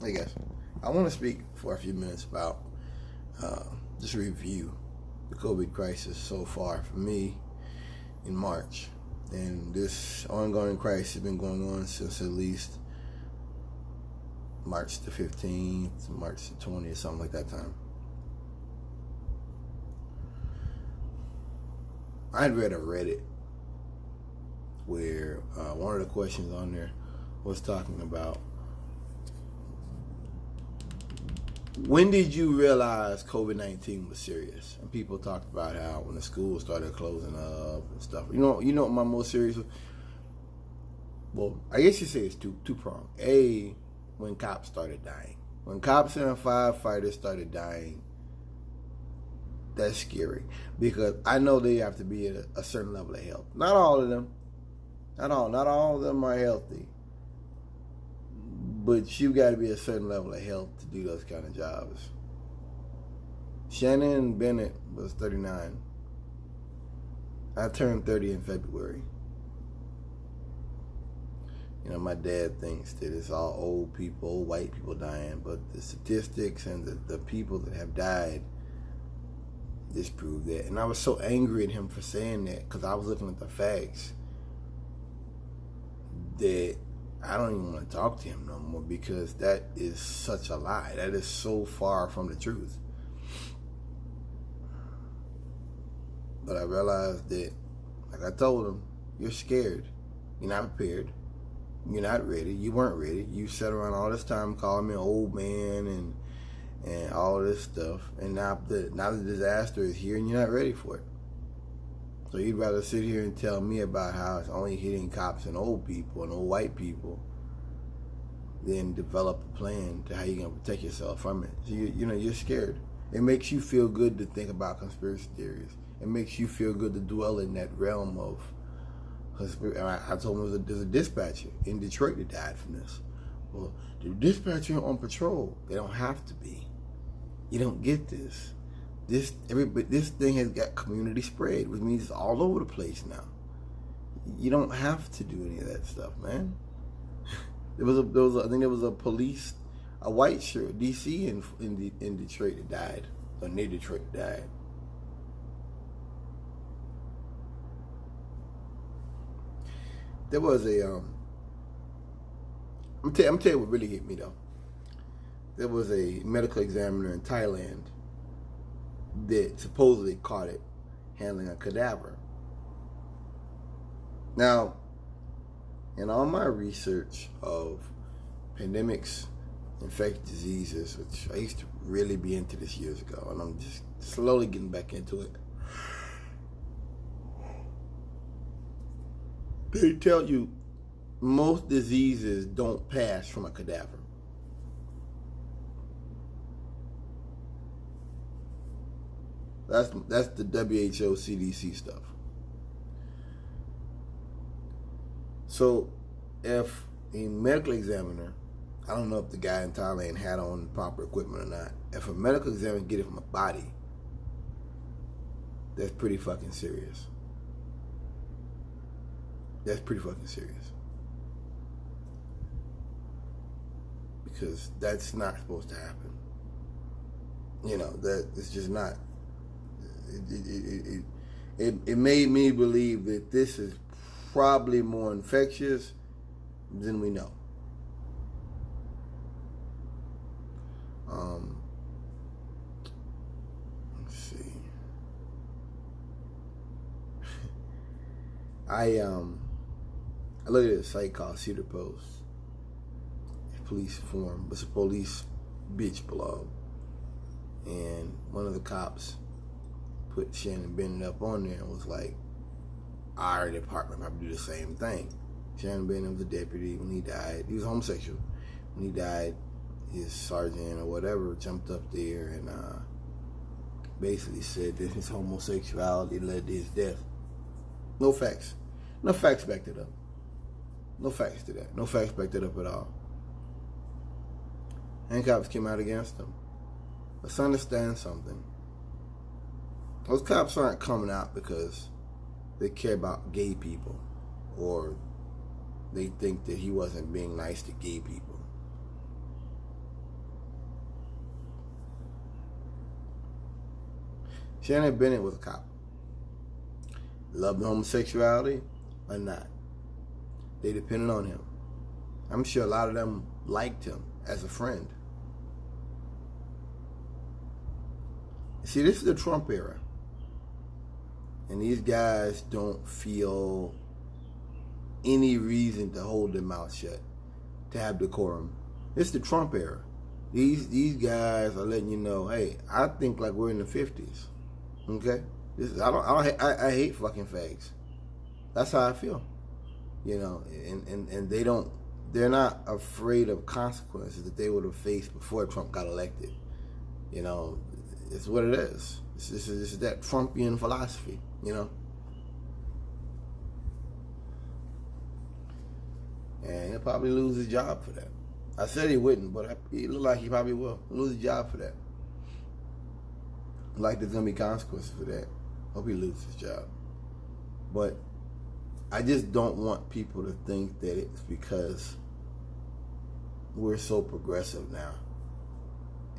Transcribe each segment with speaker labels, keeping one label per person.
Speaker 1: I guess I want to speak for a few minutes about just review the COVID crisis so far for me in March. And this ongoing crisis has been going on since at least March the 15th, March the 20th, something like that time. I had read a Reddit where one of the questions on there was talking about, when did you realize COVID-19 was serious? And people talked about how when the schools started closing up and stuff. You know what my most serious was? Well, I guess you say it's two-pronged. A, when cops started dying. When cops and firefighters started dying, that's scary. Because I know they have to be at a certain level of health. Not all of them. Not all of them are healthy. But you got to be a certain level of health to do those kind of jobs. Shannon Bennett was 39. I turned 30 in February. You know, my dad thinks that it's all old people, old white people dying, but the statistics and the people that have died disprove that. And I was so angry at him for saying that because I was looking at the facts that I don't even want to talk to him no more, because that is such a lie. That is so far from the truth. But I realized that, like I told him, you're scared. You're not prepared. You're not ready. You weren't ready. You sat around all this time calling me an old man and all this stuff. And now the disaster is here and you're not ready for it. So you'd rather sit here and tell me about how it's only hitting cops and old people and old white people than develop a plan to how you're going to protect yourself from it. So you're scared. It makes you feel good to think about conspiracy theories. It makes you feel good to dwell in that realm of conspiracy. I told him there's a dispatcher in Detroit that died from this. Well, the dispatcher on patrol, they don't have to be. You don't get this. This thing has got community spread, which means it's all over the place now. You don't have to do any of that stuff, man. I think there was a white shirt, DC in Detroit that died, or near Detroit that died. There was I'm telling you what really hit me though. There was a medical examiner in Thailand that supposedly caught it handling a cadaver. Now, in all my research of pandemics, infectious diseases, which I used to really be into this years ago, and I'm just slowly getting back into it, they tell you most diseases don't pass from a cadaver. That's the WHO CDC stuff. So if a medical examiner, I don't know if the guy in Thailand had on proper equipment or not, if a medical examiner get it from a body, that's pretty fucking serious. That's pretty fucking serious. Because that's not supposed to happen. You know, that it's just not. It made me believe that this is probably more infectious than we know. Let's see. I looked at a site called Cedar Post. Police forum. It's a police bitch blog. And one of the cops put Shannon Bennett up on there and was like, our department probably do the same thing. Shannon Bennett was a deputy when he died. He was homosexual. When he died, his sergeant or whatever jumped up there and basically said that his homosexuality led to his death. No facts. No facts backed it up. No facts to that. No facts backed it up at all. And cops came out against him. Let's understand something. Those cops aren't coming out because they care about gay people or they think that he wasn't being nice to gay people. Shannon Bennett was a cop. Loved homosexuality or not. They depended on him. I'm sure a lot of them liked him as a friend. See, this is the Trump era. And these guys don't feel any reason to hold their mouth shut, to have decorum. It's the Trump era. These guys are letting you know, hey, I think like we're in the 50s. Okay? I hate fucking fags. That's how I feel. You know, and they're not afraid of consequences that they would have faced before Trump got elected. You know, it's what it is. This is that Trumpian philosophy, you know. And he'll probably lose his job for that. I said he wouldn't, but he looked like he probably will lose his job for that. Like there's gonna be consequences for that. Hope he loses his job. But I just don't want people to think that it's because we're so progressive now,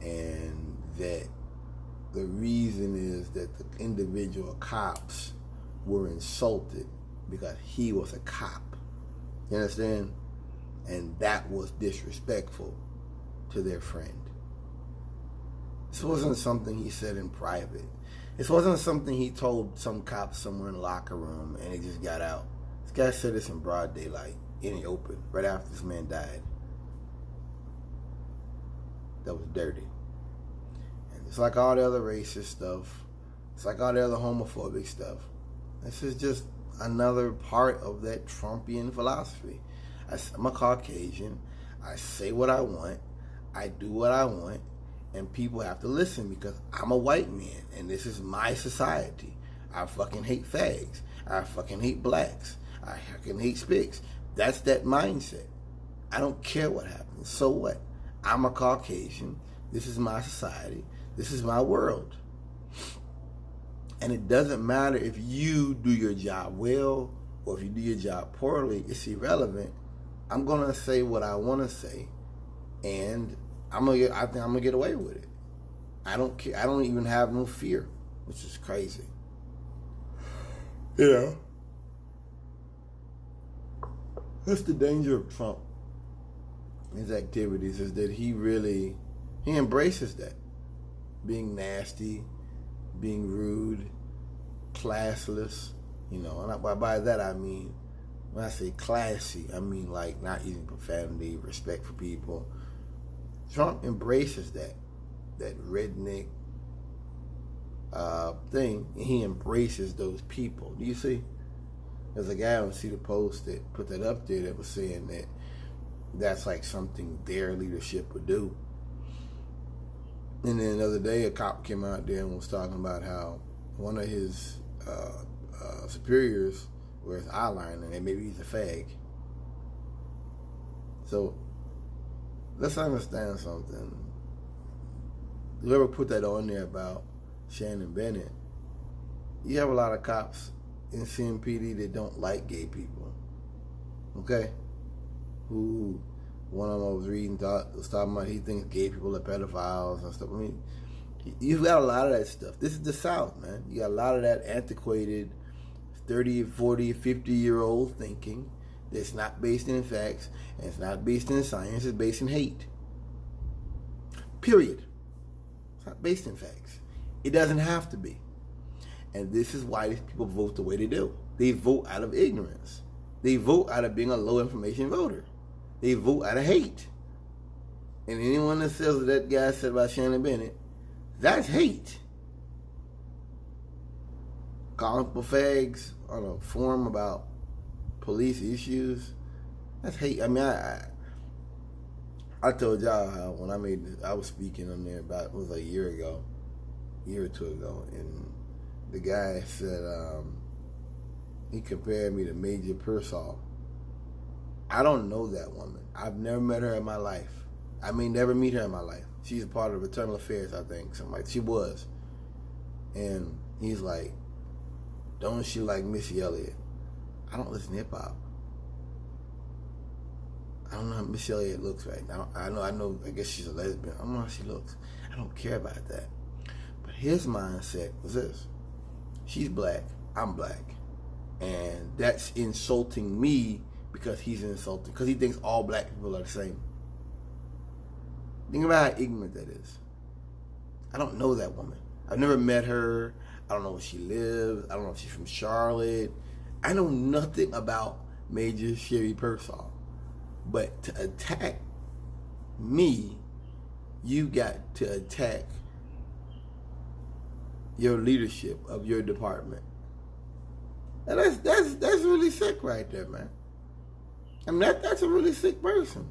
Speaker 1: and that the reason is that the individual cops were insulted because he was a cop. You understand? And that was disrespectful to their friend. This wasn't something he said in private. This wasn't something he told some cops somewhere in the locker room and it just got out. This guy said this in broad daylight, in the open, right after this man died. That was dirty. And it's like all the other racist stuff. It's like all the other homophobic stuff. This is just another part of that Trumpian philosophy. I'm a Caucasian. I say what I want. I do what I want. And people have to listen because I'm a white man and this is my society. I fucking hate fags. I fucking hate blacks. I fucking hate spics. That's that mindset. I don't care what happens. So what? I'm a Caucasian. This is my society. This is my world. And it doesn't matter if you do your job well or if you do your job poorly. It's irrelevant. I'm gonna say what I want to say, and I think I'm gonna get away with it. I don't care. I don't even have no fear, which is crazy. You know, that's the danger of Trump. His activities is that he embraces that, being nasty, being rude, classless. You know, and by that I mean, when I say classy, I mean like not using profanity, respect for people. Trump embraces that redneck thing, and he embraces those people. Do you see? There's a guy on See the Post that put that up there that was saying that that's like something their leadership would do. And then the other day, a cop came out there and was talking about how one of his superiors wears eyeliner and maybe he's a fag. So let's understand something. Whoever put that on there about Shannon Bennett, you have a lot of cops in CMPD that don't like gay people. Okay? Who, one of them I was reading was talking about he thinks gay people are pedophiles and stuff. I mean, you've got a lot of that stuff. This is the South, man. You got a lot of that antiquated 30, 40, 50-year-old thinking that's not based in facts and it's not based in science. It's based in hate. Period. It's not based in facts. It doesn't have to be. And this is why these people vote the way they do. They vote out of ignorance. They vote out of being a low information voter. They vote out of hate. And anyone that says what that guy said about Shannon Bennett, that's hate. Calling people fags on a forum about police issues, that's hate. I mean, I told y'all how when I was speaking on there about, it was a year or two ago, and the guy said he compared me to Major Pearsall. I don't know that woman. I've never met her in my life. I may never meet her in my life. She's a part of Eternal Affairs, I think. Something like she was. And he's like, don't she like Missy Elliott? I don't listen to hip hop. I don't know how Missy Elliott looks right now. I know. I guess she's a lesbian. I don't know how she looks. I don't care about that. But his mindset was this: she's black, I'm black, and that's insulting me because he's insulting, because he thinks all black people are the same. Think about how ignorant that is. I don't know that woman. I've never met her. I don't know where she lives. I don't know if she's from Charlotte. I know nothing about Major Sherry Pearsall. But to attack me, you got to attack your leadership of your department. And that's really sick right there, man. I mean, that's a really sick person.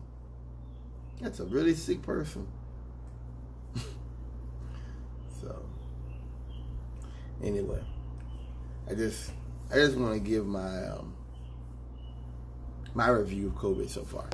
Speaker 1: That's a really sick person. So, anyway, I just want to give my my review of COVID so far.